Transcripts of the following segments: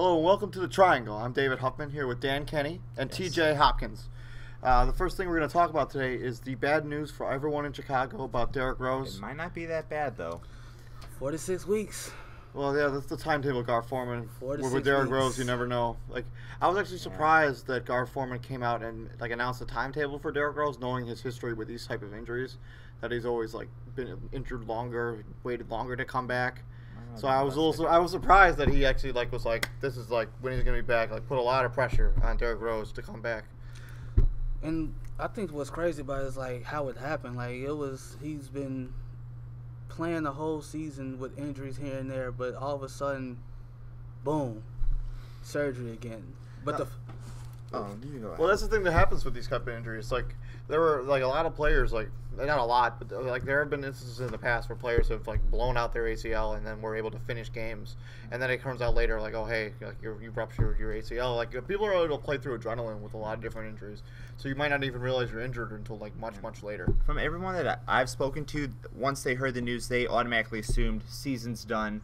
Hello and welcome to the Triangle. I'm David Huffman here with Dan Kenny and TJ Hopkins. The first thing we're going to talk about today is the bad news for everyone in Chicago about Derrick Rose. It might not be that bad, though. 4 to 6 weeks. Well, yeah, that's the timetable, Gar Foreman. 4 to 6 with Derrick weeks. Rose, you never know. I was actually surprised that Gar Foreman came out and announced the timetable for Derrick Rose, knowing his history with these type of injuries, that he's always been injured longer, waited longer to come back. So I was surprised that he actually was this is when he's gonna be back. Put a lot of pressure on Derrick Rose to come back. And I think what's crazy about it is how it happened. He's been playing the whole season with injuries here and there, but all of a sudden, boom, surgery again. But Well, that's the thing that happens with these type of injuries. There were a lot of players, not a lot, but there have been instances in the past where players have blown out their ACL and then were able to finish games, and then it comes out later oh hey, you ruptured your ACL. People are able to play through adrenaline with a lot of different injuries, so you might not even realize you're injured until much later. From everyone that I've spoken to, once they heard the news, they automatically assumed season's done.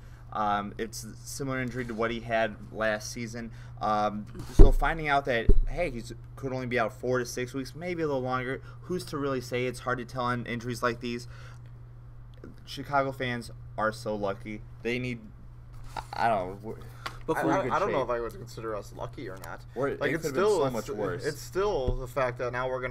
It's a similar injury to what he had last season. So finding out that, hey, he could only be out 4 to 6 weeks, maybe a little longer, who's to really say? It's hard to tell on injuries like these. Chicago fans are so lucky. They need, I don't know. I don't know if I would consider us lucky or not. It's still so much worse. It's still the fact that now we're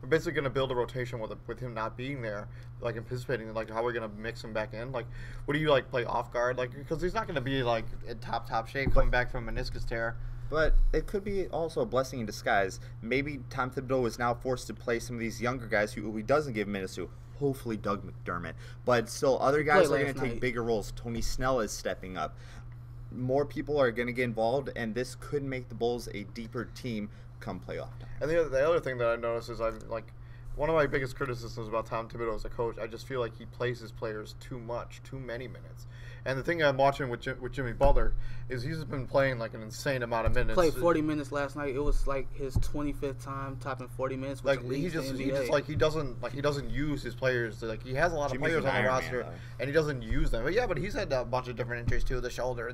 basically going to build a rotation with him not being there, anticipating how we're going to mix him back in. What do you play off guard? Because he's not going to be in top shape coming back from a meniscus tear. But it could be also a blessing in disguise. Maybe Tom Thibodeau is now forced to play some of these younger guys who he doesn't give minutes to. Hopefully Doug McDermott. But still, other guys are going to take bigger roles. Tony Snell is stepping up. More people are going to get involved, and this could make the Bulls a deeper team come playoff time. And the other thing that I noticed is one of my biggest criticisms about Tom Thibodeau as a coach, I just feel like he plays his players too many minutes. And the thing I'm watching with Jimmy Butler is he's been playing an insane amount of minutes. Played 40 minutes last night. It was his 25th time topping 40 minutes. Which he doesn't use his players. He has a lot of players on the roster, and he doesn't use them. But he's had a bunch of different injuries too. The shoulder,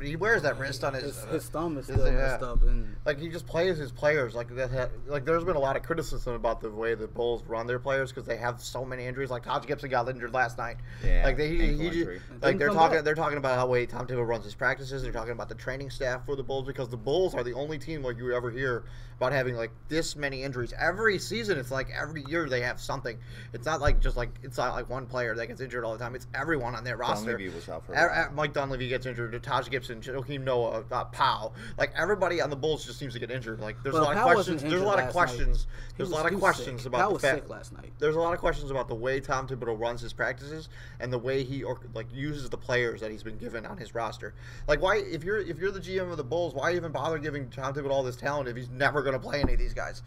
he wears that wrist on his thumb is still messed up, and he just plays his players there's been a lot of criticism about the way the Bulls run their players because they have so many injuries. Taj Gibson got injured last night. Yeah, they're talking about how Tom Thibodeau runs his practices. They're talking about the training staff for the Bulls because the Bulls are the only team you ever hear about having this many injuries every season. It's every year they have something. It's not it's not one player that gets injured all the time. It's everyone on their roster. Dunleavy was out for a while. Mike Dunleavy gets injured. Taj Gibson, Joakim Noah, Powell. Everybody on the Bulls just seems to get injured. There's a lot of questions. There's a lot of questions. There's a lot of questions about the fact. Last night. There's a lot of questions about the way Tom Thibodeau runs his practices and the way he uses the players that he's been given on his roster. Why, if you're the GM of the Bulls, why even bother giving Tom Thibodeau all this talent if he's never going to play any of these guys?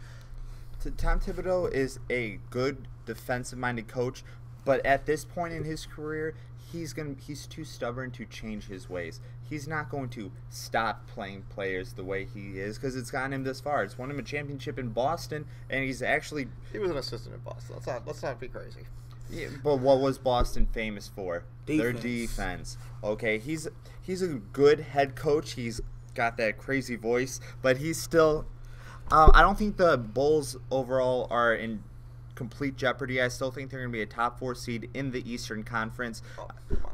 Tom Thibodeau is a good defensive-minded coach, but at this point in his career, he's too stubborn to change his ways. He's not going to stop playing players the way he is because it's gotten him this far. It's won him a championship in Boston, and he was an assistant in Boston. Let's not be crazy. Yeah, but what was Boston famous for? Defense. Their defense. Okay, he's a good head coach. He's got that crazy voice, but he's still. I don't think the Bulls overall are in complete jeopardy. I still think they're going to be a top 4 seed in the Eastern Conference. Oh, come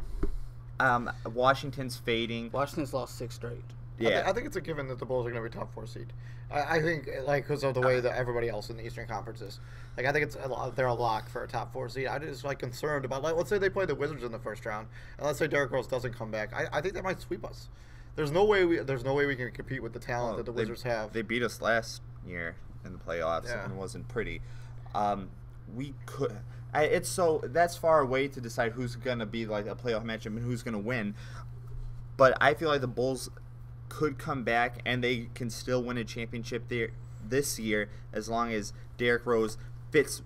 on. Washington's fading. Washington's lost 6 straight. Yeah, I think it's a given that the Bulls are going to be top 4 seed. I think because of the way that everybody else in the Eastern Conference is. I think they're a lock for a top 4 seed. I'm just concerned about let's say they play the Wizards in the first round, and let's say Derrick Rose doesn't come back. I think that might sweep us. There's no way we can compete with the talent that the Wizards have. They beat us last year in the playoffs, and it wasn't pretty. We could. That's far away to decide who's gonna be a playoff matchup and who's gonna win. But I feel like the Bulls could come back and they can still win a championship this year as long as Derrick Rose fits.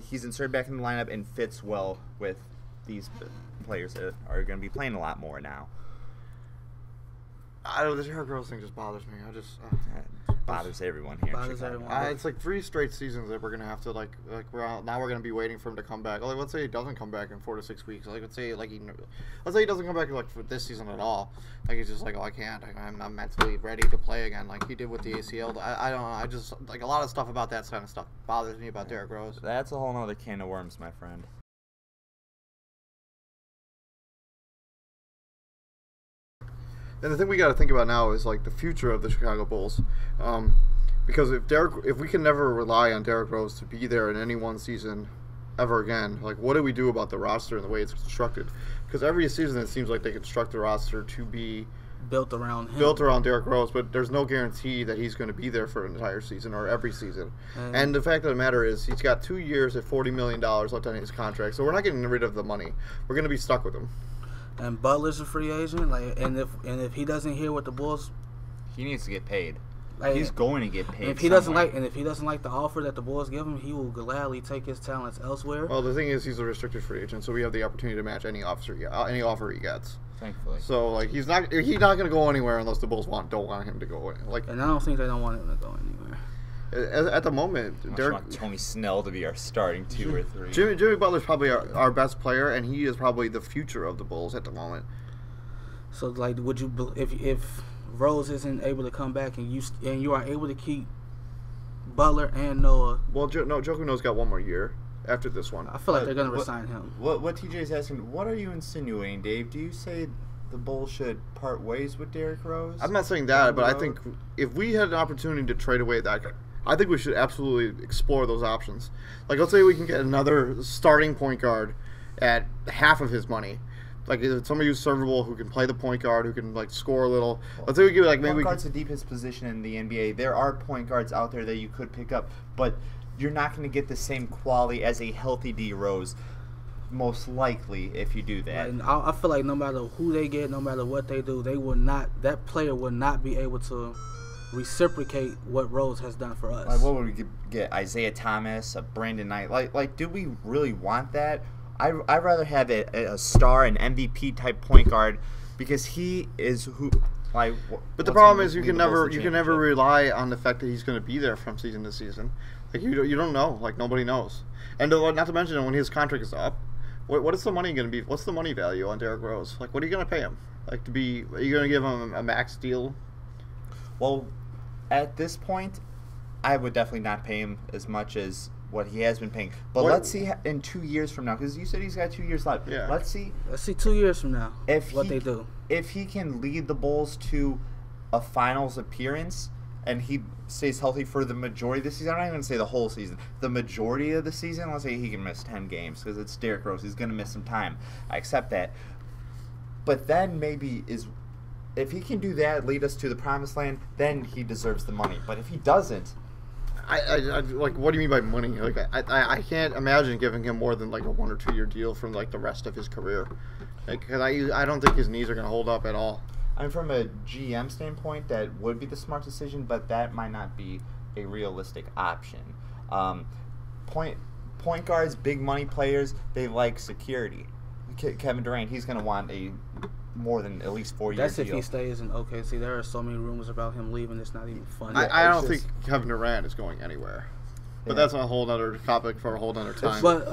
He's inserted back in the lineup and fits well with these players that are going to be playing a lot more now. I don't know. The Derrick Rose thing just bothers me. I just bothers everyone here. Bothers everyone. It's like 3 straight seasons that we're gonna have to now we're gonna be waiting for him to come back. Like, let's say he doesn't come back in 4 to 6 weeks. Let's say he doesn't come back for this season at all. Like, he's just like, oh, I can't. I'm not mentally ready to play again. Like he did with the ACL. I don't know. I just like a lot of stuff about that kind of stuff bothers me about Derrick Rose. That's a whole nother can of worms, my friend. And the thing we got to think about now is like the future of the Chicago Bulls, because if we can never rely on Derrick Rose to be there in any one season ever again, like what do we do about the roster and the way it's constructed? Because every season it seems like they construct the roster to be built around Derrick Rose, but there's no guarantee that he's going to be there for an entire season or every season. And the fact of the matter is he's got 2 years at $40 million left on his contract, so we're not getting rid of the money. We're going to be stuck with him. And Butler's a free agent, and if he doesn't hear what the Bulls, he needs to get paid. He's going to get paid. If he doesn't like the offer that the Bulls give him, he will gladly take his talents elsewhere. Well, the thing is, he's a restricted free agent, so we have the opportunity to match any offer he gets. Thankfully. So like he's not going to go anywhere unless the Bulls don't want him to go. And I don't think they don't want him to go anywhere. At the moment, I want Tony Snell to be our starting 2 or 3. Jimmy Butler's probably our best player, and he is probably the future of the Bulls at the moment. So, like, would you if Rose isn't able to come back and you are able to keep Butler and Noah? Well, Joku Noah's got 1 more year after this one. I feel like they're going to resign him. What TJ's asking? What are you insinuating, Dave? Do you say the Bulls should part ways with Derrick Rose? I'm not saying that, but I think if we had an opportunity to trade away that guy, I think we should absolutely explore those options. Like, let's say we can get another starting point guard at half of his money. Like, somebody who's servable, who can play the point guard, who can, like, score a little. Let's say we give, like, maybe... Point guard's the deepest position in the NBA. There are point guards out there that you could pick up, but you're not going to get the same quality as a healthy D. Rose, most likely, if you do that. And I feel like no matter who they get, no matter what they do, that player will not be able to reciprocate what Rose has done for us. Like, what would we get? Isaiah Thomas, a Brandon Knight. Like, do we really want that? I'd rather have a star, an MVP type point guard, because he is who. Like, but the problem is you can never rely on the fact that he's going to be there from season to season. Like you don't know. Like nobody knows. And not to mention when his contract is up, what is the money going to be? What's the money value on Derrick Rose? Like, what are you going to pay him? Like are you going to give him a max deal? Well, at this point, I would definitely not pay him as much as what he has been paying. But let's see in 2 years from now, because you said he's got 2 years left. Yeah. Let's see 2 years from now what they do. If he can lead the Bulls to a finals appearance and he stays healthy for the majority of the season, I'm not even going to say the whole season, the majority of the season, let's say he can miss 10 games because it's Derrick Rose. He's going to miss some time. I accept that. But then maybe if he can do that, lead us to the promised land, then he deserves the money. But if he doesn't, I like. What do you mean by money? Like, I can't imagine giving him more than like a 1 or 2 year deal from like the rest of his career. Because I don't think his knees are going to hold up at all. I mean, from a GM standpoint, that would be the smart decision, but that might not be a realistic option. Point guards, big money players, they like security. Kevin Durant, he's going to want a more than at least 4 year deal. That's if he stays in OKC. There are so many rumors about him leaving. It's not even funny. I don't think Kevin Durant is going anywhere. But that's a whole other topic for a whole other time. But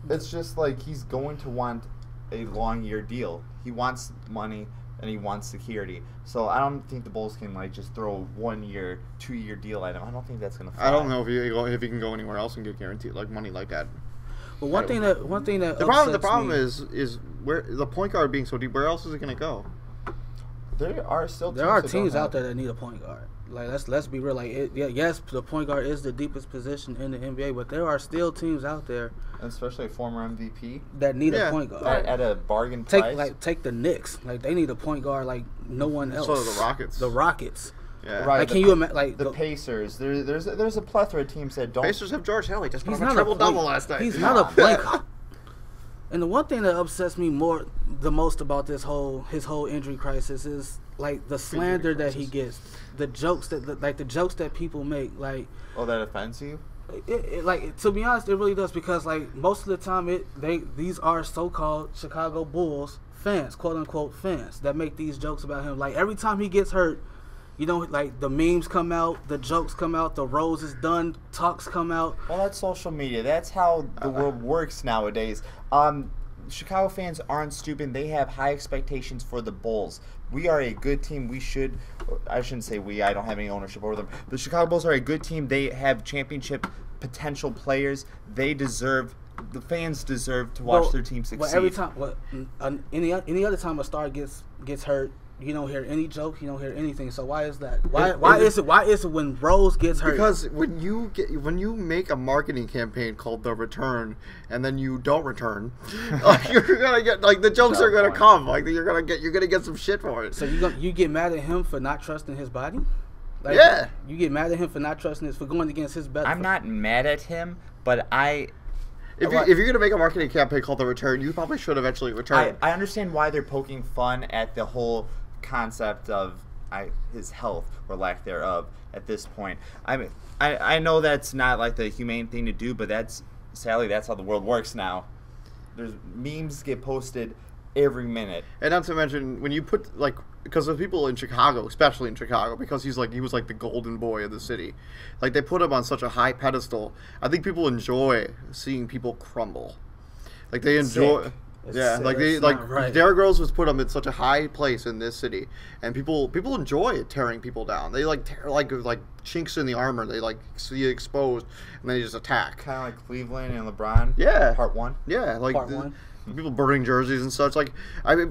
it's just like he's going to want a long year deal. He wants money and he wants security. So I don't think the Bulls can like just throw a 1 year, 2 year deal at him. I don't think that's going to fly. I don't know if he can go anywhere else and get guaranteed like money like that. But one thing that the problem is where the point guard being so deep. Where else is it going to go? There are teams out there that need a point guard. Like let's be real. Like yes, the point guard is the deepest position in the NBA, but there are still teams out there, especially a former MVP, that need a point guard at a bargain price. Take the Knicks. Like they need a point guard like no one else. So the Rockets. The Rockets. Yeah. Right. Like, can you imagine? Like the Pacers. There's a plethora of teams that don't. Pacers have George Hill. He just put a triple-double last night. He's not a point guard. And the one thing that upsets me the most about his whole injury crisis is like the slander that he gets, the jokes that people make. Like, that offends you? Like, to be honest, it really does, because like most of the time these are so-called Chicago Bulls fans, quote unquote fans, that make these jokes about him. Like every time he gets hurt, you know, like the memes come out, the jokes come out, the Rose is done talks come out. Well, that's social media. That's how the world works nowadays. Chicago fans aren't stupid. They have high expectations for the Bulls. We are a good team. I shouldn't say we. I don't have any ownership over them. The Chicago Bulls are a good team. They have championship potential players. The fans deserve to watch their team succeed. Well, every time, any other time a star gets hurt, you don't hear any jokes, you don't hear anything. So why is that? Why is it when Rose gets hurt? Because when you make a marketing campaign called The Return and then you don't return, like, you're gonna get, like, the jokes are gonna come. Like, you're gonna get some shit for it. So you get mad at him for not trusting his body? Like, yeah. You get mad at him for not trusting for going against his better. I'm not mad at him, but if you're gonna make a marketing campaign called The Return, you probably should eventually return. I understand why they're poking fun at the whole concept of his health or lack thereof at this point. I know that's not like the humane thing to do, but sadly that's how the world works now. There's memes get posted every minute, and not to mention when you put, like, because of people in Chicago, especially in Chicago, because he was like the golden boy of the city, like they put him on such a high pedestal. I think people enjoy seeing people crumble. Like they enjoy. Yeah, right. Derrick Rose was put him in such a high place in this city, and people enjoy tearing people down. They tear like chinks in the armor. They see it exposed, and then they just attack. Kind of like Cleveland and LeBron. Yeah, Part 1. Yeah, like Part 1. People burning jerseys and such. Like, I have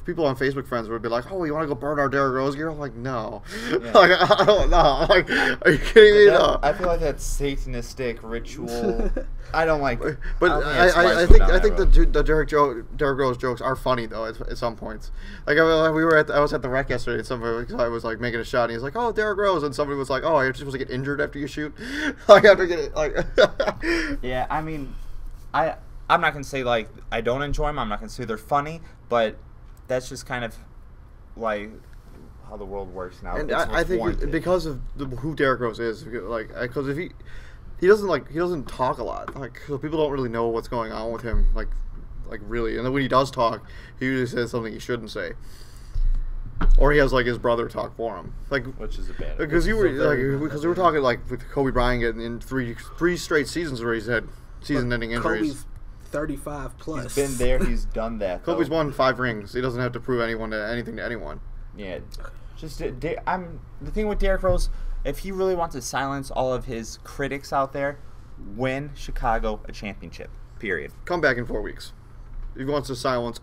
people on Facebook friends would be like, "Oh, you want to go burn our Derrick Rose gear?" I'm like, "No." Yeah. Like, I don't know. Like, are you kidding me? No. I feel like that's satanistic ritual. I don't like it. But I think the Derrick Rose jokes are funny though at some points. Like I was at the rec yesterday, and somebody I was like making a shot, and he's like, "Oh, Derrick Rose," and somebody was like, "Oh, you're supposed to get injured after you shoot." Like after getting like. Yeah, I mean, I'm not gonna say like I don't enjoy them. I'm not gonna say they're funny, but that's just kind of like how the world works now. And I think because of who Derrick Rose is, like, because if he doesn't talk a lot, like, so people don't really know what's going on with him, like really. And then when he does talk, he usually says something he shouldn't say, or he has like his brother talk for him, like, which is a bad. Because we were talking like with Kobe Bryant getting in three straight seasons where he's had season-ending injuries. Kobe's 35 plus. He's been there. He's done that. Kobe's won 5 rings. He doesn't have to prove anything to anyone. Yeah, just the thing with Derrick Rose. If he really wants to silence all of his critics out there, win Chicago a championship. Period. Come back in 4 weeks. If he wants to silence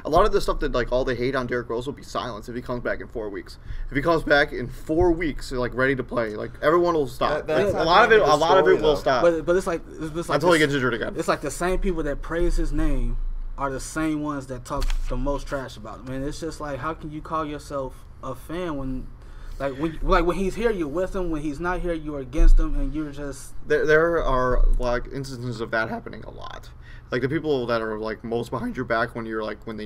a lot of the stuff that like all the hate on Derrick Rose will be silenced if he comes back in 4 weeks. If he comes back in 4 weeks, like ready to play, like everyone will stop. A lot of it will stop. But it's like until he gets injured again. It's like the same people that praise his name are the same ones that talk the most trash about him. And it's just like, how can you call yourself a fan when when he's here you're with him, when he's not here you're against him, and you're just there are like instances of that happening a lot. Like the people that are like most behind your back when you're like when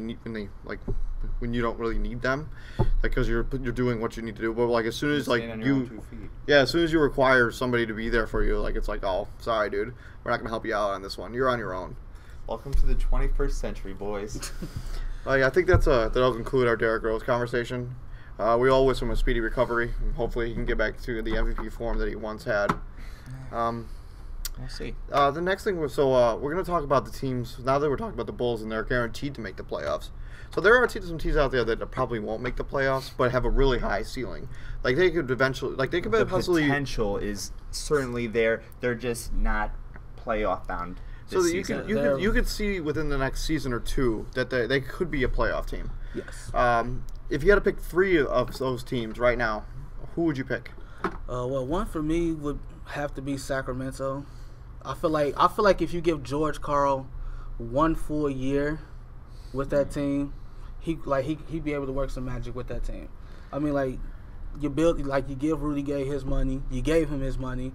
you don't really need them, like because you're doing what you need to do. But like as soon as like as soon as you require somebody to be there for you, like it's like, oh, sorry, dude, we're not gonna help you out on this one. You're on your own. Welcome to the 21st century, boys. I think that'll conclude our Derrick Rose conversation. We all wish him a speedy recovery. Hopefully, he can get back to the MVP form that he once had. We'll see. The next thing we're going to talk about the teams. Now that we're talking about the Bulls and they're guaranteed to make the playoffs. So there are some teams out there that probably won't make the playoffs, but have a really high ceiling. Like they could eventually, like they could possibly. The potential is certainly there. They're just not playoff bound. So that you could see within the next season or two that they could be a playoff team. Yes. If you had to pick 3 of those teams right now, who would you pick? Well, one for me would have to be Sacramento. I feel like if you give George Karl 1 full year with that team, he'd be able to work some magic with that team. I mean, like you give Rudy Gay his money, you gave him his money,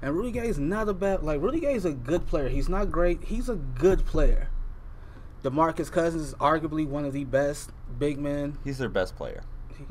and Rudy Gay's not a bad. Like Rudy Gay's a good player. He's not great. He's a good player. DeMarcus Cousins is arguably one of the best big men. He's their best player.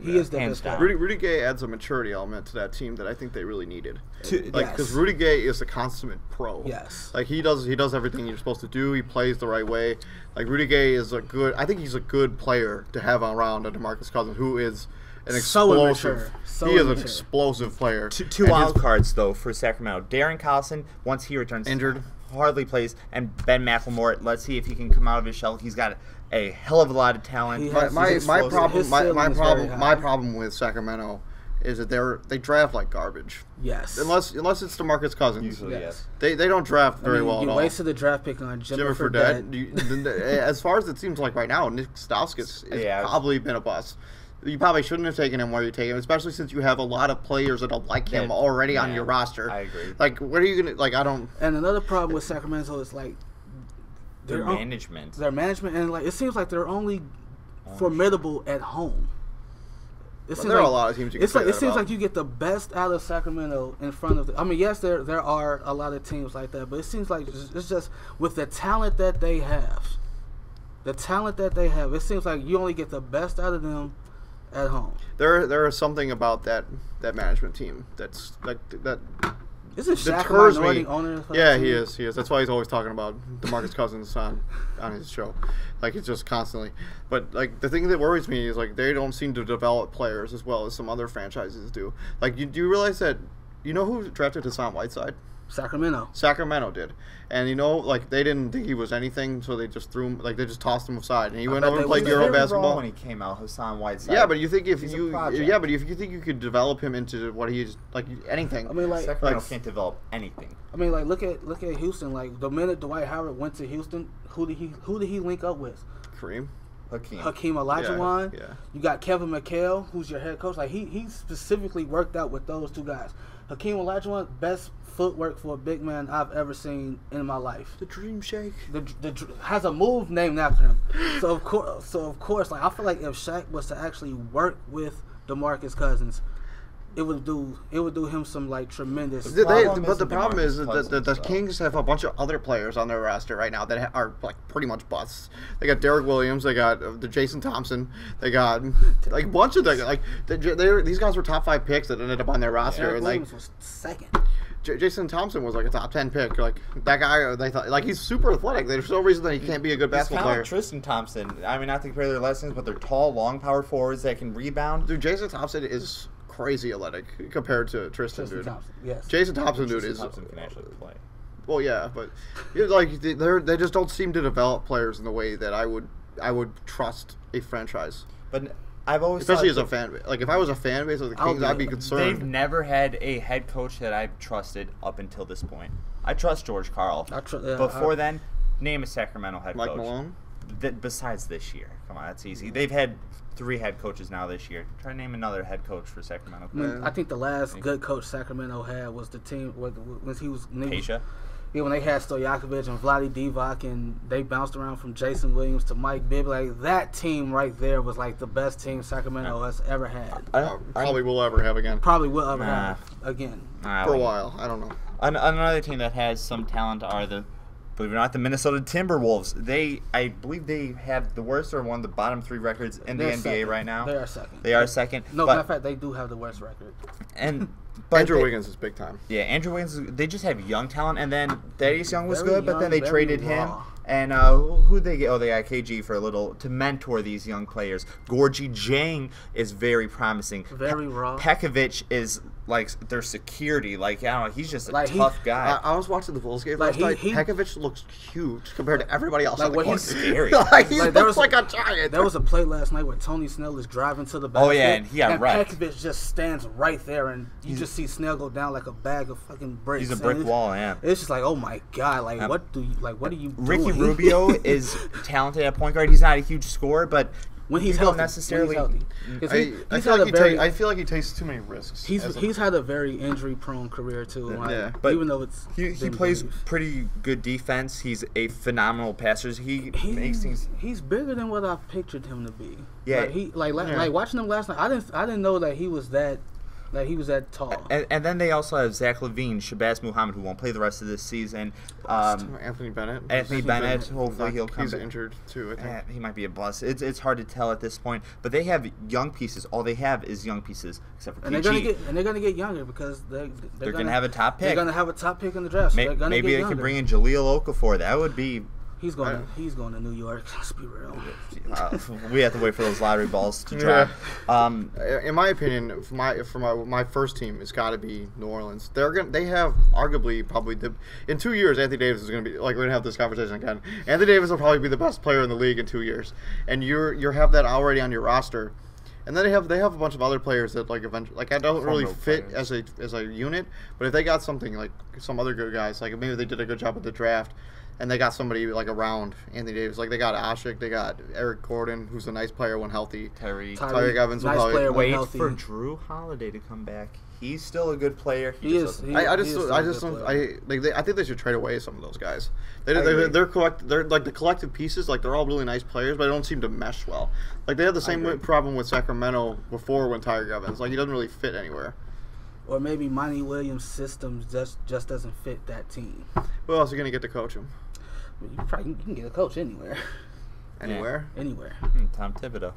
He is the hands best down. player. Rudy Gay adds a maturity element to that team that I think they really needed. Like, Yes. because Rudy Gay is a consummate pro. Yes. Like he does everything you're supposed to do. He plays the right way. Like Rudy Gay is I think he's a good player to have around a DeMarcus Cousins, who is an explosive. He is an explosive player. Two wild cards though for Sacramento. Darren Collison, once he returns, Injured. hardly plays, and Ben McLemore. Let's see if he can come out of his shell. He's got a hell of a lot of talent. He My has- my, his my explosive- problem his my, ceiling my is problem very my high. problem with Sacramento is that they draft like garbage. Yes. Unless it's DeMarcus Cousins. Usually, yes. They don't draft very well You at all. wasted a draft pick on Jimmy Jimmy Fredette. As far as it seems like right now, Nick Stauskas has probably been a bust. You probably shouldn't have taken him where you take him, especially since you have a lot of players that don't like him already on your roster. I agree. Like, what are you gonna like? I don't. And another problem with Sacramento is like Their management. Their management, and like it seems like they're only formidable at home. It seems There are like, a lot of teams you can It's like say it that seems about. like you get the best out of Sacramento in front of. I mean, yes, there are a lot of teams like that, but it seems like it's just with the talent that they have. The talent that they have, it seems like you only get the best out of them at home. There is something about that management team that's like that. Isn't Shaq a deters minority me. owner? for that Yeah, team? he is. That's why he's always talking about DeMarcus Cousins on his show. Like, it's just constantly. But, like, the thing that worries me is, like, they don't seem to develop players as well as some other franchises do. Like, do you realize that, you know who drafted Hassan Whiteside? Sacramento. Sacramento did. And, you know, like, they didn't think he was anything, so they just threw him, like, they just tossed him aside. And he went over and played Euro basketball. When he came out, Hassan Whiteside. Yeah, but you think if He's a you project. yeah, but if you think you could develop him into what he is, like anything. I mean, like Sacramento can't develop anything. I mean, like look at Houston. Like the minute Dwight Howard went to Houston, who did he link up with? Kareem. Hakeem Olajuwon. Yeah. You got Kevin McHale, who's your head coach. Like he specifically worked out with those two guys. Hakeem Olajuwon, best footwork for a big man I've ever seen in my life. The Dream Shake. Has a move named after him. So of course, like I feel like if Shaq was to actually work with DeMarcus Cousins, it would do him some like tremendous. But the problem is that the Kings have a bunch of other players on their roster right now that are like pretty much busts. They got Derrick Williams, they got the Jason Thompson, they got like a bunch of these guys were top 5 picks that ended up on their roster. Derrick And like Williams was second. Jason Thompson was like a top 10 pick. Like that guy, they thought like he's super athletic. There's no reason that he can't be a good basketball player. Like Tristan Thompson. I mean, not to compare their lessons, but they're tall, long power forwards that can rebound. Dude, Jason Thompson is crazy athletic compared to Tristan Thompson, yes. Jason Thompson, dude, Tristan Thompson can actually play. Well, yeah, but like they just don't seem to develop players in the way that I would trust a franchise. But I've always especially as a fan base. Like if I was a fan base of the Kings, I'd be concerned. They've never had a head coach that I've trusted up until this point. I trust George Karl. Before then, name a Sacramento head coach. Mike Malone. Besides this year, come on, that's easy. They've had 3 head coaches now this year. Try to name another head coach for Sacramento. I think the last good coach Sacramento had was the team when he was Keisha. Yeah, when they had Stojakovic and Vlade Divac, and they bounced around from Jason Williams to Mike Bibby. Like that team right there was like the best team Sacramento has ever had. Probably will ever have again. Probably will ever have again. For a while, I don't know. Another team that has some talent are the, believe it or not, the Minnesota Timberwolves. I believe they have the worst or one of the bottom 3 records in the NBA right now. They are second. They are second. No, matter of fact, they do have the worst record. But Andrew Wiggins is big time. Yeah, Andrew Wiggins. They just have young talent, and then Thaddeus Young was good, but then they very traded him. raw. And who they get? Oh, they got KG for a little to mentor these young players. Gorgie Jang is very promising. Very raw. Pekovic is like their security. Like I don't know, he's just a tough guy. I was watching the Bulls game last night. Pekovic looks huge compared to everybody else. Like on the he's scary. Like he looks like a giant. There was a play last night where Tony Snell is driving to the basket. Oh yeah, and he got wrecked. Pekovic just stands right there, and you just see Snell go down like a bag of fucking bricks. He's a brick wall. Yeah. It's just like, oh my god, like what are you doing? Ricky Rubio is talented at point guard. He's not a huge scorer, but when he's healthy, necessarily, I feel like he takes too many risks. He's had a very injury prone career too. Yeah, but even though it's he plays pretty good defense. He's a phenomenal passer. He makes things. He's bigger than what I pictured him to be. Yeah, like watching him last night. I didn't know that he was that Like, he was that tall. And then they also have Zach LaVine, Shabazz Muhammad, who won't play the rest of this season. Anthony Bennett. Anthony Bennett, hopefully he'll come He's back. injured, too, I think. He might be a bust. It's hard to tell at this point. But they have young pieces. All they have is young pieces, except for PG. And they're gonna get younger because they're gonna have a top pick. They're gonna have a top pick in the draft. So Maybe they could bring in Jaleel Okafor. That would be. He's going to New York. Let's be real. We have to wait for those lottery balls to drop. Yeah. In my opinion, for my first team, it's got to be New Orleans. They have arguably probably in 2 years, Anthony Davis is going to be like we're going to have this conversation again. Anthony Davis will probably be the best player in the league in 2 years, and you have that already on your roster. And then they have a bunch of other players that like eventually I don't really fit as a unit, but if they got something like some other good guys, like maybe they did a good job with the draft. And they got somebody like around Anthony Davis. Like they got Ashik, they got Eric Gordon, who's a nice player when healthy. Tyreek Evans will probably player wait healthy. for Drew Holiday to come back. He's still a good player. He is. I think they should trade away some of those guys. They're like the collective pieces. Like they're all really nice players, but they don't seem to mesh well. Like they had the same problem with Sacramento before when Tyreek Evans. Like he doesn't really fit anywhere. Or maybe Monty Williams' system just doesn't fit that team. Who else are you gonna get to coach him? You can get a coach anywhere. Anywhere? Yeah. Anywhere. Tom Thibodeau.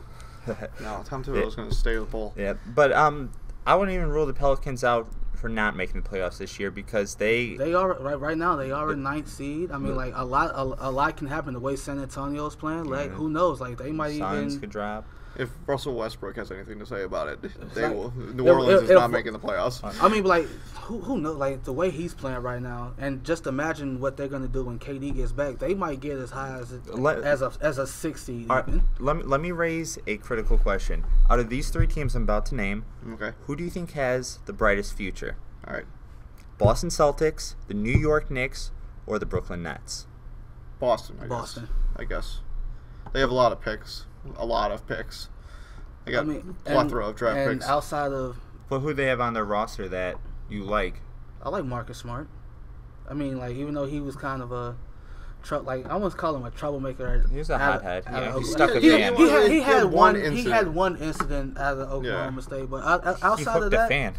No, Tom Thibodeau's going to stay with Bull. Yeah, but I wouldn't even rule the Pelicans out for not making the playoffs this year because they are right now. They are in 9th seed. I mean, like a lot can happen the way San Antonio's playing. Like who knows? Like they might Suns even could drop. If Russell Westbrook has anything to say about it, they will. New Orleans is not making the playoffs. I mean, like, who knows? Like, the way he's playing right now, and just imagine what they're going to do when KD gets back. They might get as high as a 6th seed. Right, let me raise a critical question. Out of these 3 teams I'm about to name, who do you think has the brightest future? All right. Boston Celtics, the New York Knicks, or the Brooklyn Nets? Boston. I guess. They have a lot of picks. They got a plethora of draft picks. And outside of... But who they have on their roster that you like? I like Marcus Smart. I mean, like, even though he was kind of a... I wouldn't call him a troublemaker. He was a hothead. He stuck a fan. He had one incident out of Oklahoma State, but outside of that... fan.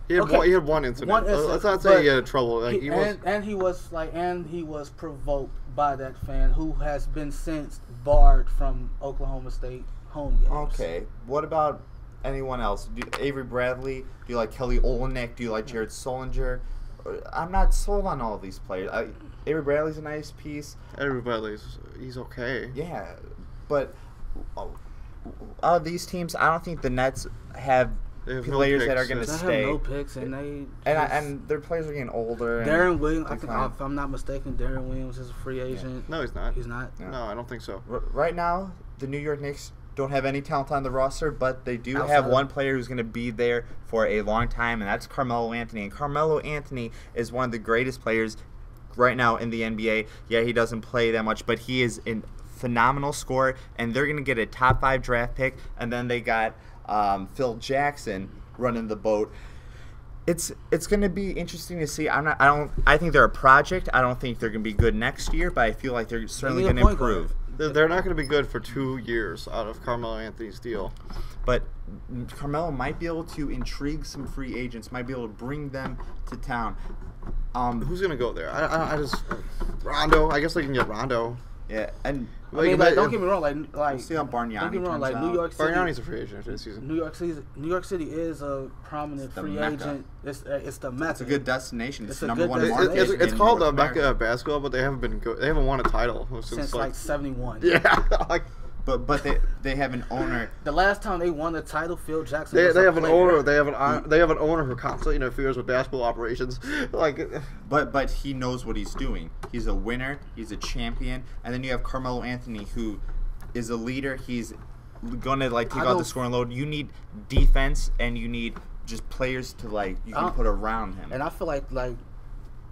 He had one incident. Let's not say he had trouble. Like, he was provoked by that fan who has been since barred from Oklahoma State home games. Okay. What about anyone else? Avery Bradley? Do you like Kelly Olynyk? Do you like Jared Solinger? I'm not sold on all of these players. Avery Bradley's a nice piece. Avery Bradley's he's okay. Yeah, but out of these teams, I don't think the Nets have players that are going to stay. They have no picks, and their players are getting older. Darren Williams, I think, if I'm not mistaken, Darren Williams is a free agent. No, he's not. He's not? No, I don't think so. Right now, the New York Knicks don't have any talent on the roster, but they do have one player who's going to be there for a long time, and that's Carmelo Anthony. And Carmelo Anthony is one of the greatest players right now in the NBA. Yeah, he doesn't play that much, but he is a phenomenal scorer, and they're going to get a top 5 draft pick, and then they got Phil Jackson running the boat. It's going to be interesting to see. I think they're a project. I don't think they're going to be good next year, but I feel like they're certainly going to improve. They're not going to be good for 2 years out of Carmelo Anthony's deal. But Carmelo might be able to intrigue some free agents, might be able to bring them to town. Who's going to go there? I just Rondo. I guess they can get Rondo. Yeah, and don't get me wrong. Like see how Bargnani don't get me wrong. Like out. New York City, Bargnani's a free agent after this season. New York City is a prominent free agent. It's the Mecca. It's a good destination. It's the a number good one market. It's called the Mecca of basketball, but they haven't been good. They haven't won a title since like 71. Yeah, like. But they have an owner. The last time they won the title, Phil Jackson. They have an owner. They have an owner who constantly interferes with basketball operations. But he knows what he's doing. He's a winner. He's a champion. And then you have Carmelo Anthony, who is a leader. He's gonna take out the scoring load. You need defense, and you need just players to you can put around him. And I feel like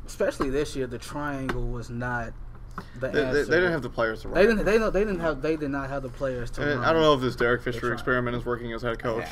especially this year, the triangle was not. They didn't have the players to run. They did not have the players to run. I don't know if this Derek Fisher experiment is working as head coach.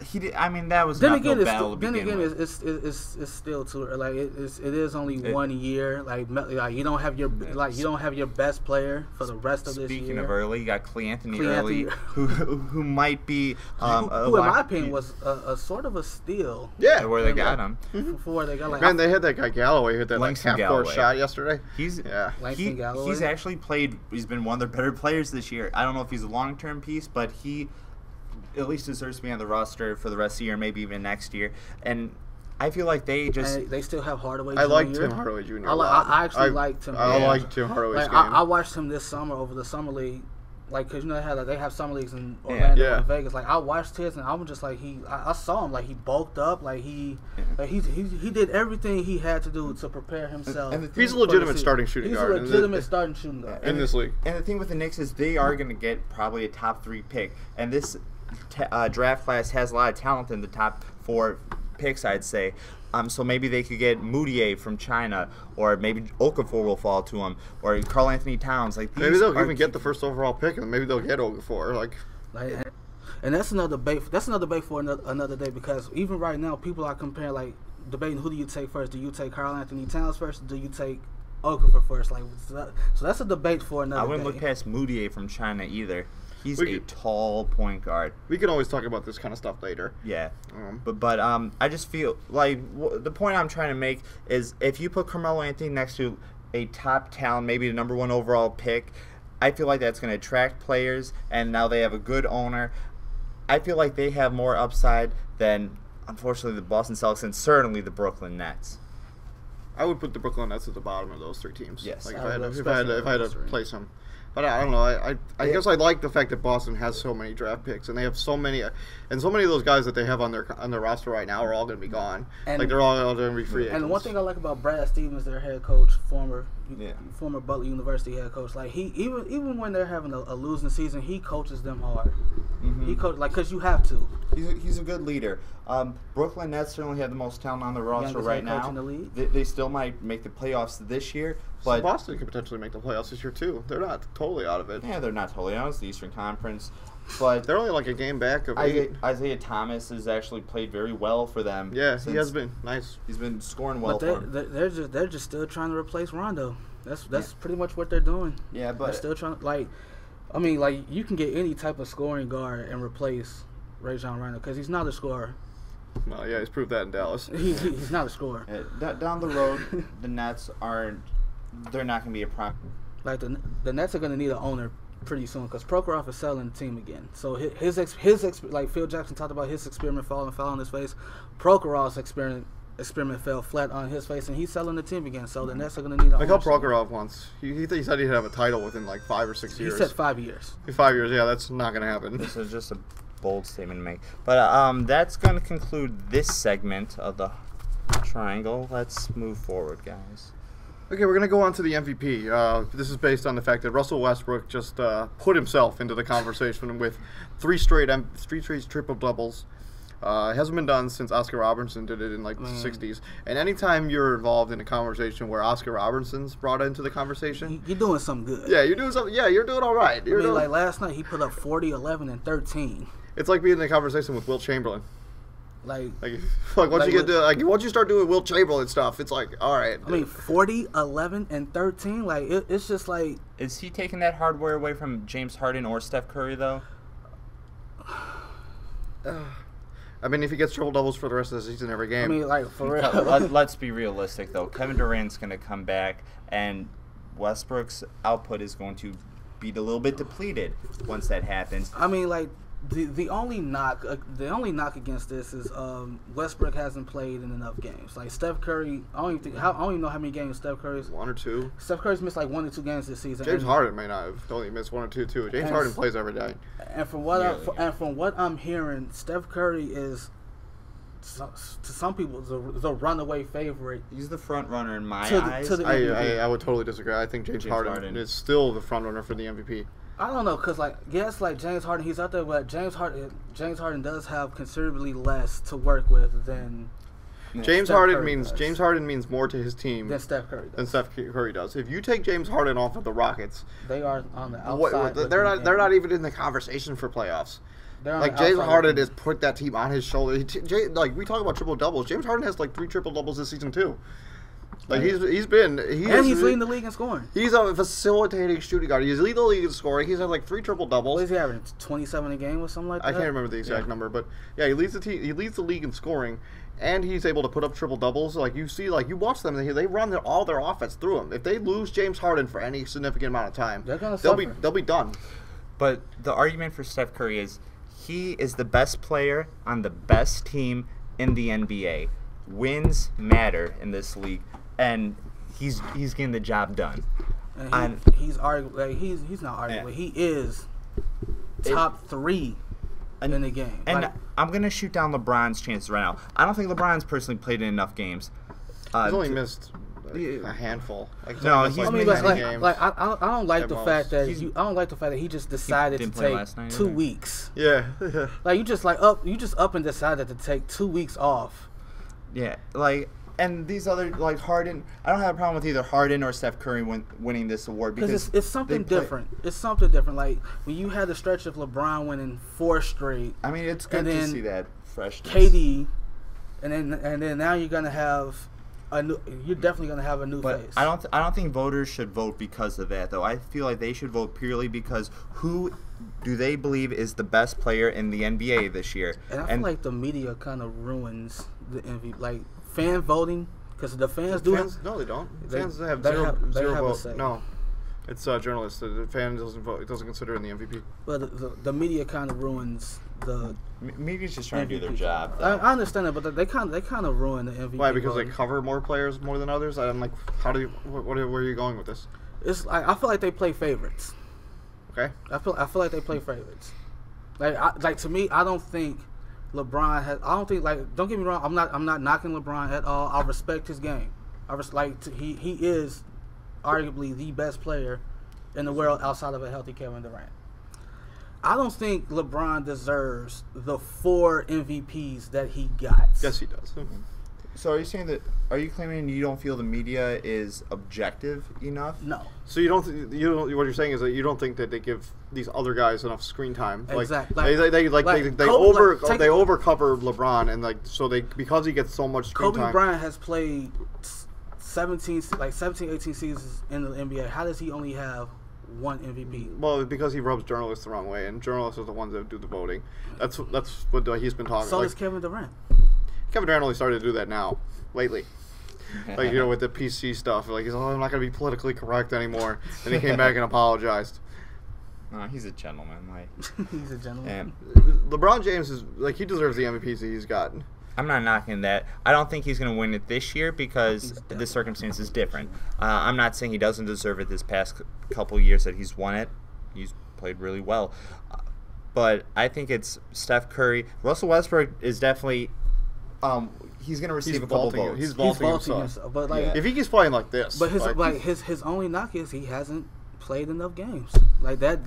He did. I mean, that was then not again, no battle to begin with. it's still too like it is only 1 year. Like you don't have your best player for the rest of this year. Speaking of early, you got Anthony early, who might be who in my opinion was a sort of a steal. Yeah, where they got him. For where they got like man, they had that guy Galloway who hit that like half-court shot yesterday. He's actually played. He's been one of their better players this year. I don't know if he's a long-term piece, but he at least deserves to be on the roster for the rest of the year, maybe even next year. And I feel like they still have Hardaway Jr. I like Tim Hardaway Jr. I actually like Tim. I like Tim Hardaway's game. I watched him this summer over the summer league, like because they have summer leagues in Orlando and Vegas. Like I watched his and I was just like I saw him like he bulked up, like he did everything he had to do to prepare himself. And he's a legitimate starting shooting guard. He's a legitimate starting shooting guard in this league. And the thing with the Knicks is they are going to get probably a top 3 pick, and this draft class has a lot of talent in the top 4 picks, I'd say. So maybe they could get Moutier from China, or maybe Okafor will fall to him, or Karl Anthony Towns. Like maybe they'll even get the first overall pick, and maybe they'll get Okafor. And that's another debate. That's another debate for another day, because even right now, people are comparing, like debating who do you take first? Do you take Karl Anthony Towns first? Or do you take Okafor first? Like so that's a debate for another day. I wouldn't look past Moutier from China either. He's a tall point guard. We can always talk about this kind of stuff later. Yeah, but I just feel like the point I'm trying to make is if you put Carmelo Anthony next to a top talent, maybe the number 1 overall pick, I feel like that's going to attract players, and now they have a good owner. I feel like they have more upside than, unfortunately, the Boston Celtics and certainly the Brooklyn Nets. I would put the Brooklyn Nets at the bottom of those 3 teams. Yes, like if I had to place them. But I don't know. I guess I like the fact that Boston has so many draft picks, and they have so many of those guys that they have on their roster right now are all going to be gone. And like they're all going to be free agents. And one thing I like about Brad Stevens, their head coach, former Butler University head coach, like he even when they're having a losing season, he coaches them hard. Mm-hmm. He because you have to. He's a good leader. Brooklyn Nets certainly have the most talent on the roster right now. They still might make the playoffs this year. But Boston could potentially make the playoffs this year too. They're not totally out of it. Yeah, they're not totally out. It's the Eastern Conference, but they're only like a game back of 8. Isaiah Thomas has actually played very well for them. Yeah, he has been nice. He's been scoring well. But they're just still trying to replace Rondo. That's pretty much what they're doing. Yeah, but they're still trying to you can get any type of scoring guard and replace Rajon Rondo because he's not a scorer. Well, yeah, he's proved that in Dallas. He's not a scorer. Down the road, the Nets aren't. They're not going to be a problem. Like the Nets are going to need an owner pretty soon because Prokhorov is selling the team again. So his like Phil Jackson talked about his experiment fell on his face. Prokhorov's experiment fell flat on his face, and he's selling the team again. So the Nets are going to need an owner. Like how Prokhorov once he said he'd have a title within like 5 or 6 years. He said 5 years. 5 years, yeah, that's not going to happen. This is just a bold statement to make. But that's going to conclude this segment of the Triangle. Let's move forward, guys. Okay, we're going to go on to the MVP. This is based on the fact that Russell Westbrook just put himself into the conversation with 3 straight triple-doubles. Hasn't been done since Oscar Robertson did it in the 60s. And anytime you're involved in a conversation where Oscar Robertson's brought into the conversation, you're doing something good. Yeah, you're doing something. Yeah, you're doing all right. Like last night, he put up 40, 11, and 13. It's like being in a conversation with Wilt Chamberlain. Like once you start doing Wilt Chamberlain stuff, it's like, all right. 40, 11, and 13. Like it's just like. Is he taking that hardware away from James Harden or Steph Curry though? If he gets triple doubles for the rest of the season every game. For real. Let's be realistic though. Kevin Durant's going to come back, and Westbrook's output is going to be a little bit depleted once that happens. The only knock against this is Westbrook hasn't played in enough games. Like Steph Curry, I don't even know how many games Steph Curry's 1 or 2. Steph Curry's missed like 1 or 2 games this season. James Harden may not have only missed 1 or 2 too. James Harden plays every day. And from what I'm hearing, Steph Curry is to some people the runaway favorite. He's the front runner in my eyes. I would totally disagree. I think James Harden is still the front runner for the MVP. I don't know, cause James Harden, he's out there, but James Harden does have considerably less to work with than James Harden means more to his team than Steph Curry does. If you take James Harden off of the Rockets, they are on the outside. They're not even in the conversation for playoffs. Like James Harden has put that team on his shoulder. Like we talk about triple doubles. James Harden has like 3 triple doubles this season too. Like he's leading the league in scoring. He's a facilitating shooting guard. He's leading the league in scoring. He's had like 3 triple doubles. What is he having? 27 a game or something like that. I can't remember the exact number, but yeah, he leads the team. He leads the league in scoring, and he's able to put up triple doubles. Like you see, like you watch them, they run all their offense through him. If they lose James Harden for any significant amount of time, they'll be done. But the argument for Steph Curry is he is the best player on the best team in the NBA. Wins matter in this league. And he's getting the job done. And he's arguably he's not arguably he is top 3 in the game. And I'm gonna shoot down LeBron's chances right now. I don't think LeBron's personally played in enough games. He's only missed a handful. Like, no, he's I don't like the fact that he just decided to take 2 weeks. Yeah. Like you just up and decided to take 2 weeks off. Yeah, like. And these other, like Harden, I don't have a problem with either Harden or Steph Curry winning this award because it's something different. It's something different. Like when you had the stretch of LeBron winning 4 straight. I mean, it's good to see that freshness. KD, and then now you're gonna have you're definitely gonna have a new face. I don't think voters should vote because of that though. I feel like they should vote purely because who do they believe is the best player in the NBA this year? And I feel like the media kind of ruins the MVP. Like. Fan voting, because the fans do. No, they don't. Fans have zero vote. No, it's journalists. The fan doesn't vote. It doesn't consider in the MVP. But the media kind of ruins the. Media's just trying to do their job. I understand it, but they kind of ruin the MVP. Why? Because they cover more players more than others. I'm like, how do you? Where are you going with this? It's I feel like they play favorites. Okay. I feel like they play favorites. Like to me, I don't think. LeBron has. I don't think don't get me wrong. I'm not knocking LeBron at all. I respect his game. He is arguably the best player in the world outside of a healthy Kevin Durant. I don't think LeBron deserves the 4 MVPs that he got. Yes, he does. So are you claiming you don't feel the media is objective enough? No. So what you're saying is that you don't think that they give these other guys enough screen time. Exactly. They overcover LeBron and because he gets so much screen time. Kobe Bryant has played 17, 18 seasons in the NBA. How does he only have 1 MVP? Well, because he rubs journalists the wrong way, and journalists are the ones that do the voting. That's what he's been talking. So does Kevin Durant. Kevin Durant only started to do that now, lately. With the PC stuff. Like, he's I'm not going to be politically correct anymore. And he came back and apologized. No, he's a gentleman. He's a gentleman. LeBron James is, he deserves the MVPs that he's gotten. I'm not knocking that. I don't think he's going to win it this year because the circumstance is different. I'm not saying he doesn't deserve it this past couple years that he's won it. He's played really well. But I think it's Steph Curry. Russell Westbrook is definitely... he's gonna receive a couple votes. He's vaulting himself. But if he keeps playing like this, but his only knock is he hasn't played enough games. Like that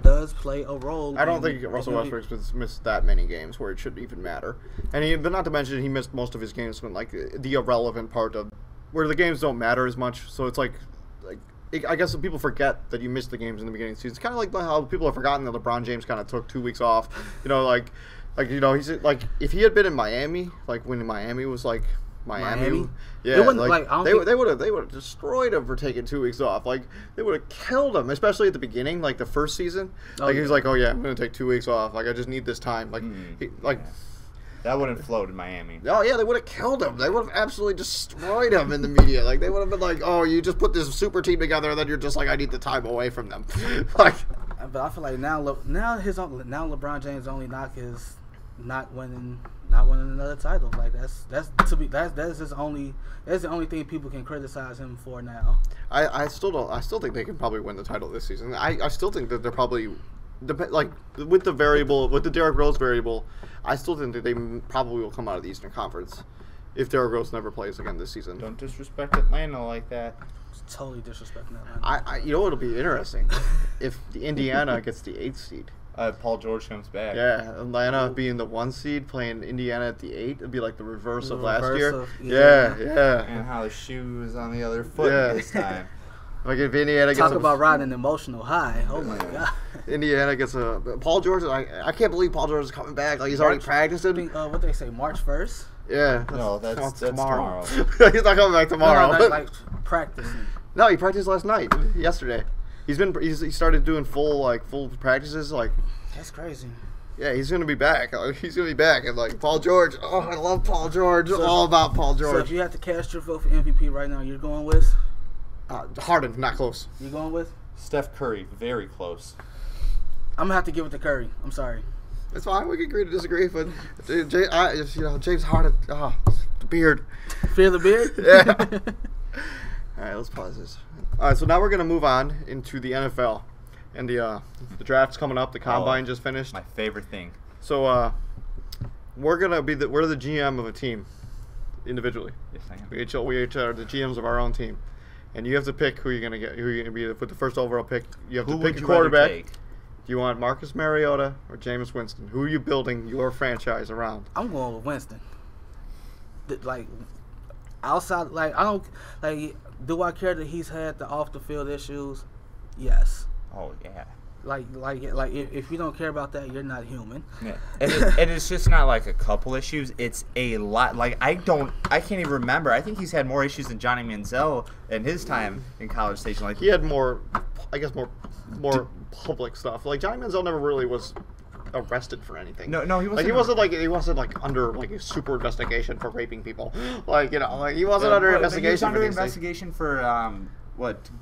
does play a role. I don't think Russell Westbrook's missed that many games where it shouldn't even matter. But not to mention he missed most of his games when the irrelevant part of where the games don't matter as much. So it's I guess people forget that you missed the games in the beginning of the season. It's kind of like how people have forgotten that LeBron James kind of took 2 weeks off. He's if he had been in Miami, when Miami was Miami, yeah, they would have destroyed him for taking 2 weeks off. They would have killed him, especially at the beginning, the first season. He was oh yeah, I'm gonna take 2 weeks off. I just need this time. That wouldn't float in Miami. Oh yeah, they would have killed him. They would have absolutely destroyed him in the media. They would have been oh, you just put this super team together, and then you're just I need the time away from them. But I feel now LeBron James' only knock is not winning another title. That's the only thing people can criticize him for now. I still think they can probably win the title this season. I still think that they're probably with the Derrick Rose variable. I still think that they probably will come out of the Eastern Conference if Derrick Rose never plays again this season. Don't disrespect Atlanta like that. It's totally disrespecting Atlanta. It'll be interesting if the Indiana gets the 8th seed. Paul George comes back. Yeah, Atlanta being the 1 seed, playing Indiana at the 8. It'd be the reverse of last year. Yeah. And how the shoe is on the other foot this time. If Indiana gets about riding an emotional high. Oh my God. Indiana gets a Paul George. I can't believe Paul George is coming back. Like he's already practicing. What they say, March 1st? Yeah. No, that's tomorrow. He's not coming back tomorrow. No, like practicing. No, he practiced last night, yesterday. He started doing full practices. Like that's crazy. Yeah, he's gonna be back. He's gonna be back, and like Paul George. Oh, I love Paul George. So, all about Paul George. So if you had to cast your vote for MVP right now, you're going with Harden, not close. You're going with Steph Curry, very close. I'm gonna have to give it to Curry. I'm sorry. It's fine. We can agree to disagree, but James Harden. The beard. Fear the beard. Yeah. All right, let's pause this. All right, so now we're gonna move on into the NFL, and the draft's coming up. The combine just finished. My favorite thing. So we're the GM of a team, individually. Yes, I am. We each are the GMs of our own team, and you have to pick who you're gonna get. Who you're gonna be with the first overall pick. You have to pick a quarterback. Do you want Marcus Mariota or Jameis Winston? Who are you building your franchise around? I'm going with Winston. Like outside, like I don't like. Do I care that he's had the off the field issues? Yes. Oh yeah. Like if you don't care about that, you're not human. Yeah. And it's just not like a couple issues. It's a lot. Like I can't even remember. I think he's had more issues than Johnny Manziel in his time in College Station. Like he had more public stuff. Like Johnny Manziel never really was arrested for anything. No, he wasn't. He wasn't under like a super investigation for raping people. Like he wasn't under investigation. He was under investigation for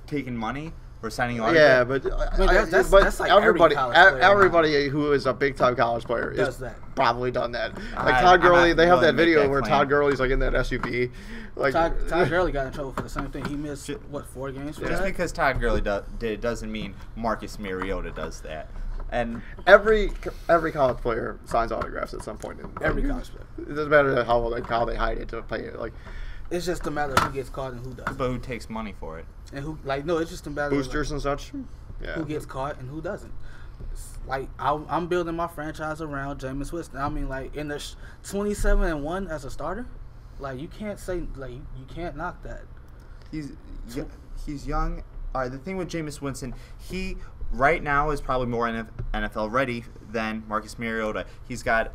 taking money or signing autographs. Yeah, but that's like everybody who is a big time college player does is that. Probably done that. Like Todd Gurley, they have that video where Todd Gurley's like in that SUV. Like Todd Gurley got in trouble for the same thing. He missed 4 games for that? Just because Todd Gurley did it doesn't mean Marcus Mariota does that. And every college player signs autographs at some point. Every college player. It doesn't matter how they hide it to play it. Like it's just a matter of who gets caught and who doesn't. But who takes money for it? And who it's just a matter boosters of and such. Yeah. Who gets caught and who doesn't. Like I'm building my franchise around Jameis Winston. I mean, like in the 27-1 as a starter, like you can't say you can't knock that. He's young. The thing with Jameis Winston, he right now is probably more NFL ready than Marcus Mariota. He's got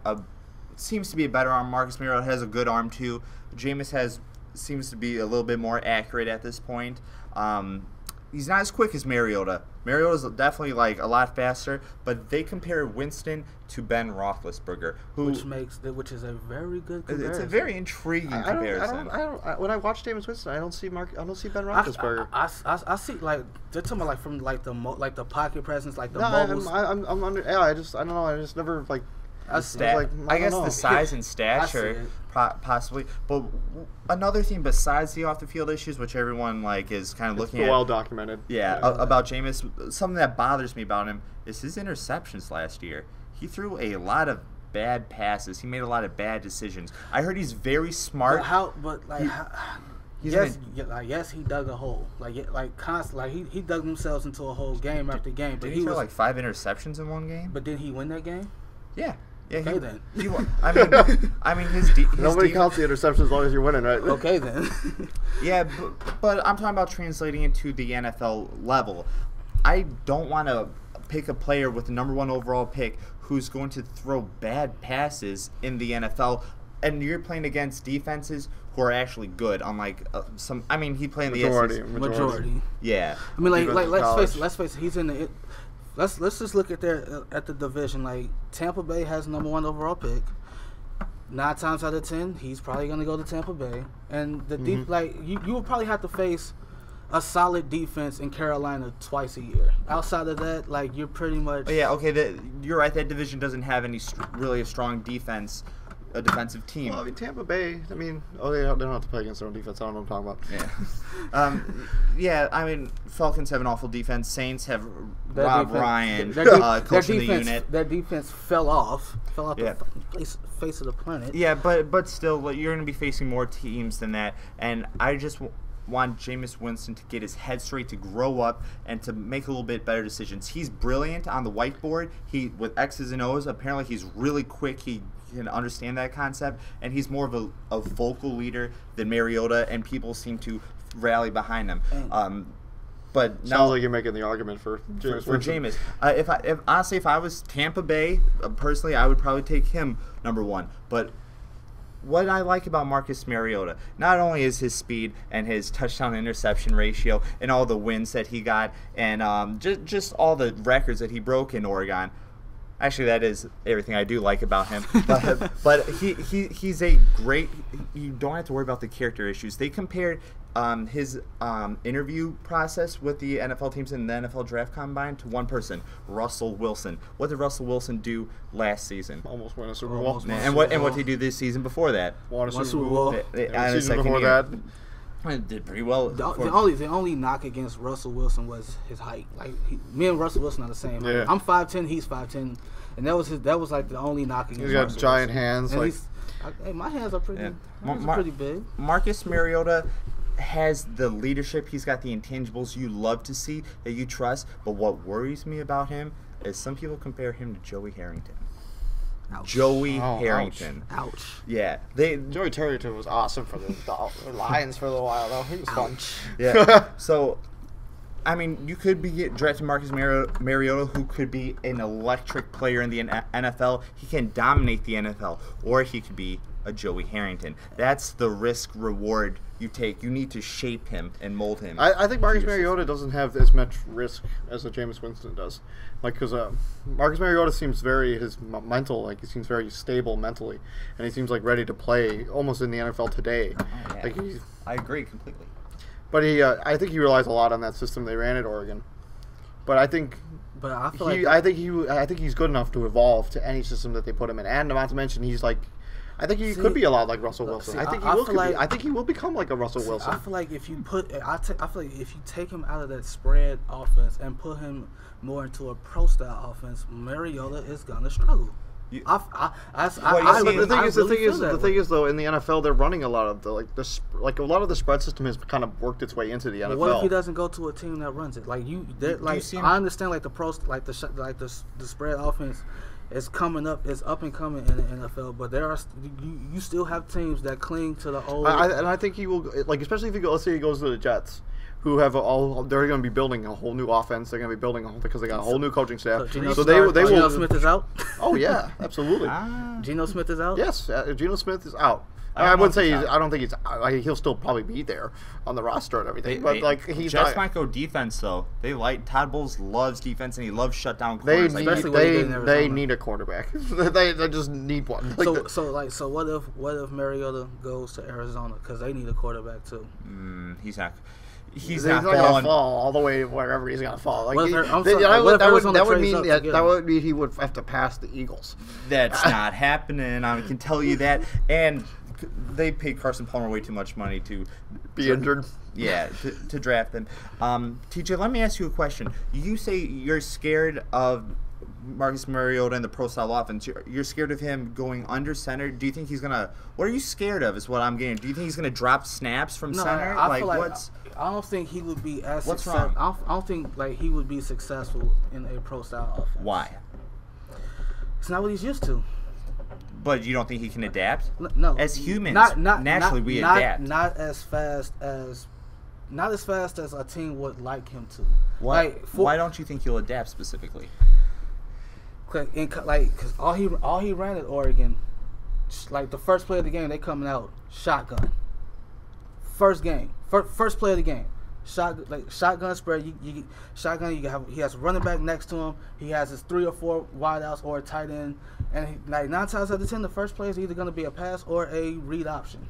seems to be a better arm. Marcus Mariota has a good arm too. Jameis seems to be a little bit more accurate at this point. He's not as quick as Mariota. Mariota's definitely like a lot faster, but they compare Winston to Ben Roethlisberger, which is a very good comparison. It's a very intriguing comparison. When I watch Jameis Winston, I don't see Ben Roethlisberger. I see like they're talking about like from like the pocket presence, like the mobiles. I'm under. Yeah, I don't know. I just never like. I guess the size and stature, possibly. But another thing besides the off-the-field issues, which everyone is kind of looking at, well documented. Yeah, about Jameis. Something that bothers me about him is his interceptions last year. He threw a lot of bad passes. He made a lot of bad decisions. I heard he's very smart. Yes, he dug a hole. Constantly, he dug themselves into a hole game after game. Did he throw like 5 interceptions in one game? But did he win that game? Yeah. Yeah, okay, then. I mean, his nobody counts the interceptions as long as you're winning, right? Okay, then. Yeah, but I'm talking about translating it to the NFL level. I don't want to pick a player with the number 1 overall pick who's going to throw bad passes in the NFL, and you're playing against defenses who are actually good. Unlike some, I mean, he played in the SEC. Majority. Yeah. I mean, let's face it. He's in the. Let's just look at the division. Like Tampa Bay has number 1 overall pick. 9 times out of 10, he's probably gonna go to Tampa Bay. And the you will probably have to face a solid defense in Carolina twice a year. Outside of that, you're pretty much. Oh, yeah, okay. You're right. That division doesn't have any really a strong defense. A defensive team. Well, I mean, Tampa Bay, they don't have to play against their own defense. I don't know what I'm talking about. Yeah. I mean, Falcons have an awful defense. Saints have Rob Ryan coaching the unit. Their defense fell off the face of the planet. Yeah, but still, you're going to be facing more teams than that. And I just want Jameis Winston to get his head straight, to grow up, and to make a little bit better decisions. He's brilliant on the whiteboard. With X's and O's, apparently he's really quick. He can understand that concept, and he's more of a vocal leader than Mariota, and people seem to rally behind him. But now, sounds like you're making the argument for Jameis. If I was Tampa Bay, personally, I would probably take him number 1. But what I like about Marcus Mariota, not only is his speed and his touchdown interception ratio and all the wins that he got, and just all the records that he broke in Oregon. Actually, that is everything I do like about him. But he's a great. You don't have to worry about the character issues. They compared his interview process with the NFL teams in the NFL Draft Combine to one person, Russell Wilson. What did Russell Wilson do last season? Almost won a Super Bowl. And what did he do this season before that? Won a Super Bowl. The season before that. It did pretty well. The only knock against Russell Wilson was his height. Like me and Russell Wilson are the same. Yeah. I'm 5'10", he's 5'10", and that was like the only knock against. He's got Russell giant Wilson. hands. Hey, my hands are pretty. Yeah. Pretty big. Marcus Mariota has the leadership. He's got the intangibles you love to see that you trust. But what worries me about him is some people compare him to Joey Harrington. Ouch. Joey Harrington. Ouch. Yeah, Joey Harrington was awesome for the Lions for a little while though. He was fun. Yeah. So, I mean, you could be drafting Marcus Mariota, who could be an electric player in the NFL. He can dominate the NFL, or he could be a Joey Harrington. That's the risk reward you take. You need to shape him and mold him. I think Marcus Mariota doesn't have as much risk as a Jameis Winston does. Like, because Marcus Mariota seems his mental, like he seems very stable mentally, and he seems like ready to play almost in the NFL today. Oh, yeah. Like I agree completely. But I think he relies a lot on that system they ran at Oregon. But I think. But I feel I think he's good enough to evolve to any system that they put him in. And not to mention, he's like. I think he could be a lot like Russell Wilson. I think he will become like a Russell Wilson. I feel like if you take him out of that spread offense and put him more into a pro style offense, Mariota is gonna struggle. The thing is though, in the NFL they're running a lot of the a lot of the spread system has kind of worked its way into the NFL. But what if he doesn't go to a team that runs it? Like I understand like the spread offense. It's coming up. It's up and coming in the NFL, but you still have teams that cling to the old. And I think he will, like, especially if let's say he goes to the Jets, who have they're going to be building a whole new offense. They're going to be building because they got a whole new coaching staff. So they will. Geno Smith is out. Oh yeah, absolutely. Geno Smith is out. Yes, Geno Smith is out. I wouldn't say I don't think he'll still probably be there on the roster and everything. He's Jets might go defense though. Todd Bowles loves defense and he loves shutdown corners. They need a quarterback. they just need one. So what if Mariota goes to Arizona because they need a quarterback too? He's not. He's not going to fall all the way wherever he's going to fall. That would mean he would have to pass the Eagles. That's not happening. I can tell you that. And they paid Carson Palmer way too much money to be injured. Yeah, to draft them. TJ, let me ask you a question. You say you're scared of Marcus Mariota and the pro style offense. You're scared of him going under center. Do you think he's gonna? What are you scared of? Is what I'm getting. Do you think he's gonna drop snaps from center? I don't think he would be as. What's wrong? I don't think he would be successful in a pro style offense. Why? It's not what he's used to. But you don't think he can adapt? No. As humans, naturally we adapt. Not as fast as a team would like him to. Why don't you think he'll adapt specifically? Because all he ran at Oregon, like the first play of the game, they coming out shotgun. First play of the game, shotgun spread. Shotgun. He has a running back next to him. He has his 3 or 4 wideouts or a tight end, and 9 times out of 10, the first play is either going to be a pass or a read option.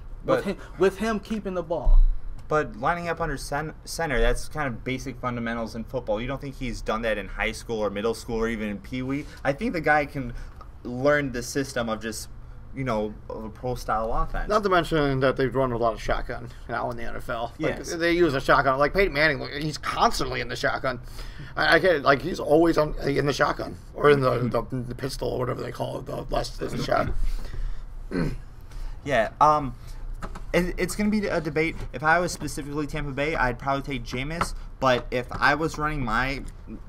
With him keeping the ball. But lining up under center, that's kind of basic fundamentals in football. You don't think he's done that in high school or middle school or even in Pee Wee? I think the guy can learn the system of just, of a pro-style offense. Not to mention that they've run a lot of shotgun now in the NFL. Yes. They use a shotgun. Like Peyton Manning, he's constantly in the shotgun. I get it. Like, he's always in the shotgun or in the pistol or whatever they call it, the less than the shot. Yeah. It's going to be a debate. If I was specifically Tampa Bay, I'd probably take Jameis. But if I was running my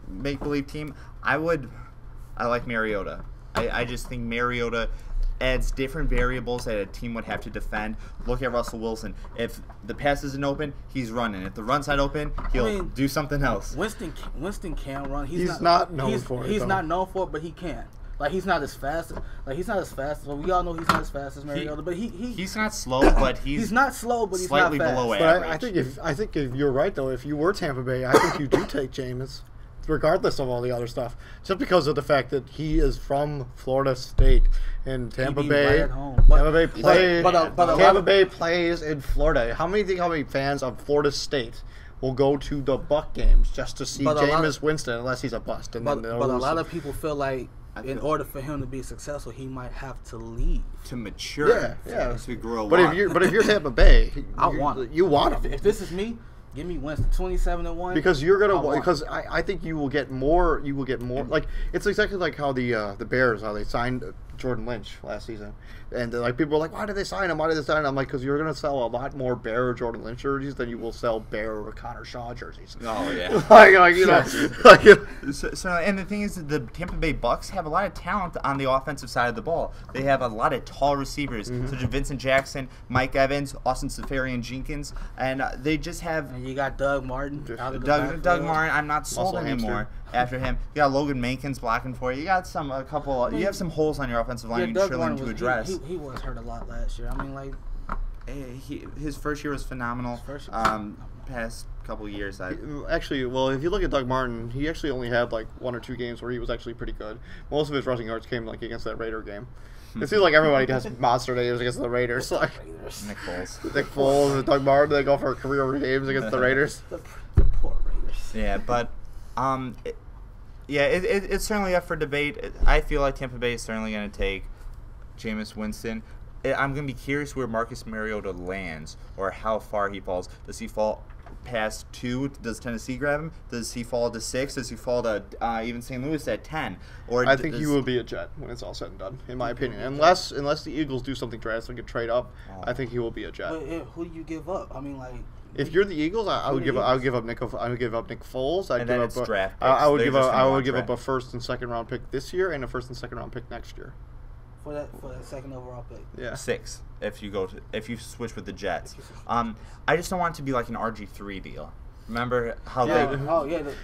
make-believe team, I like Mariota. I just think Mariota adds different variables that a team would have to defend. Look at Russell Wilson. If the pass isn't open, he's running. If the run's not open, he'll do something else. Winston can run. He's not known for it. He's not known for it, but he can. Like he's not as fast. Well, we all know he's not as fast as Mariota, but he's not slow, but he's not slow, but he's slightly not fast. below but average. I think if you're right though, if you were Tampa Bay, I think you do take Jameis, regardless of all the other stuff, just because of the fact that he is from Florida State and Tampa Bay. Tampa Bay plays in Florida. How many fans of Florida State will go to the Buck games just to see Jameis Winston, unless he's a bust? But a lot of people feel like in order for him to be successful, he might have to leave to mature. Yeah. To grow. But if you're Tampa Bay, you want him. If this is me, give me Winston 27-1. Because you're gonna. Because I think you will get more. You will get more. Like it's exactly like how the Bears, how they signed Jordan Lynch last season, and like people were like, why did they sign him? Why did they sign him? I'm like, because you're gonna sell a lot more Bear or Jordan Lynch jerseys than you will sell Bear or Connor Shaw jerseys. Oh yeah. like you know. So and the thing is, that the Tampa Bay Bucks have a lot of talent on the offensive side of the ball. They have a lot of tall receivers, such as Vincent Jackson, Mike Evans, Austin Seferian-Jenkins, and they just have. And you got Doug Martin. Doug Martin. I'm not sold anymore. After him, you got Logan Mankins blocking for you. You got you have some holes on your offensive line you surely need to address. He was hurt a lot last year. I mean, like, his first year was phenomenal. Past couple years, actually, well, if you look at Doug Martin, he actually only had like 1 or 2 games where he was actually pretty good. Most of his rushing yards came like against that Raider game. It seems like everybody has monster games against the Raiders. Like Nick Foles and Doug Martin, they go for career games against the Raiders. The poor Raiders. Yeah, but it's certainly up for debate. I feel like Tampa Bay is certainly going to take Jameis Winston. I'm going to be curious where Marcus Mariota lands or how far he falls. Does he fall past 2? Does Tennessee grab him? Does he fall to 6? Does he fall to even St. Louis at 10? Or I think he will be a Jet when it's all said and done, in my opinion. Unless the Eagles do something drastic and trade up, I think he will be a Jet. But who do you give up? I mean, like. If you're the Eagles, I would give up Nick Foles. I would give up a first and second round pick this year and a first and second round pick next year. For that second overall pick. Yeah. 6 if you switch with the Jets. I just don't want it to be like an RG3 deal. Remember how the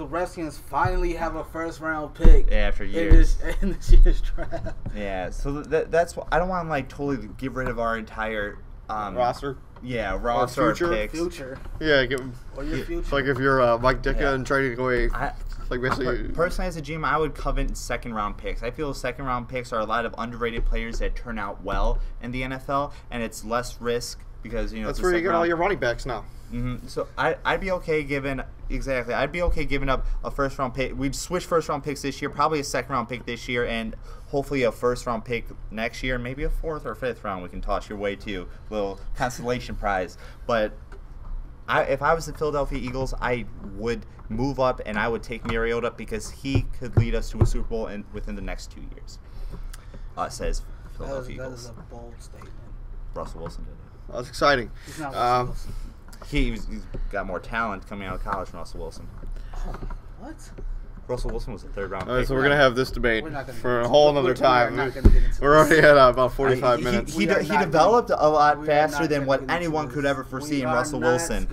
Redskins finally have a first round pick after years in this year's draft. Yeah, so that's what I don't want to like totally get rid of our entire roster. Yeah, roster future. Yeah, or your future. It's like if you're Mike Ditka and trading away. Like basically, personally, as a GM, I would covet second-round picks. I feel second-round picks are a lot of underrated players that turn out well in the NFL, and it's less risk because that's where you get all your running backs now. So I'd be okay giving up a first-round pick. We'd switch first-round picks this year, probably a second-round pick this year, and hopefully a first-round pick next year, maybe a 4th or 5th round we can toss your way to, little consolation prize. But if I was the Philadelphia Eagles, I would move up and I would take Mariota because he could lead us to a Super Bowl within the next 2 years. Says Philadelphia Eagles. That is a bold statement. Russell Wilson did it. That's exciting. He's not Russell Wilson. He's got more talent coming out of college than Russell Wilson. What? Russell Wilson was a 3rd-round pick. All right, so we're going to have this debate for a whole other time. We're already at about 45 minutes. He developed a lot faster than what anyone could ever foresee in Russell Wilson.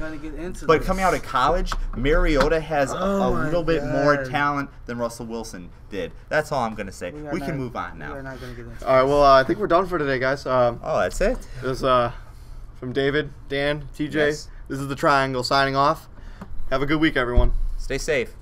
But coming out of college, Mariota has a little bit more talent than Russell Wilson did. That's all I'm going to say. We can move on now. We're not going to get into all right, well, I think we're done for today, guys. That's it? This is from David, Dan, TJ. Yes. This is The Triangle signing off. Have a good week, everyone. Stay safe.